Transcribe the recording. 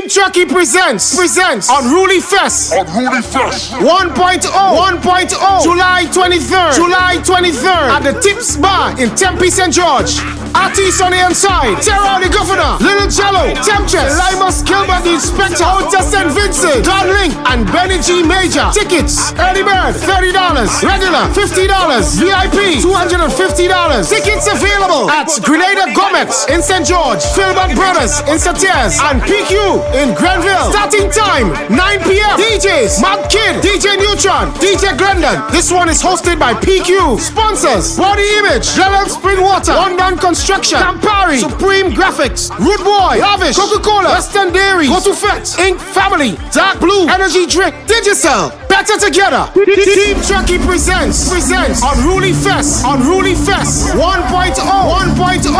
Chucky presents Unruly Fest. 1.0 July 23rd at the Tips Bar in Tempe, St. George. Artists on the inside: Terror the Governor, Little Jello, Temptress, Limus Gilbert the Inspector, Hotel St. Vincent, God Link, and Benny G Major. Tickets: early bird $30, regular $50, VIP $250. Tickets available at Grenada Gomez in St. George, Philbert Brothers in Satiers, and PQ in Grenville. Starting time 9 p.m. DJs: Mark Kidd, DJ Neutron, DJ Glendon. This one is hosted by PQ. Sponsors: Body Image, General Springwater, London Construction, Campari, Supreme Graphics, Root Boy, Lavish, Coca-Cola, Western Dairy, Go to Fet, Inc. Family, Dark Blue, Energy Drink, Digicel, Better Together. Team Chucky presents Unruly Fest 1.0.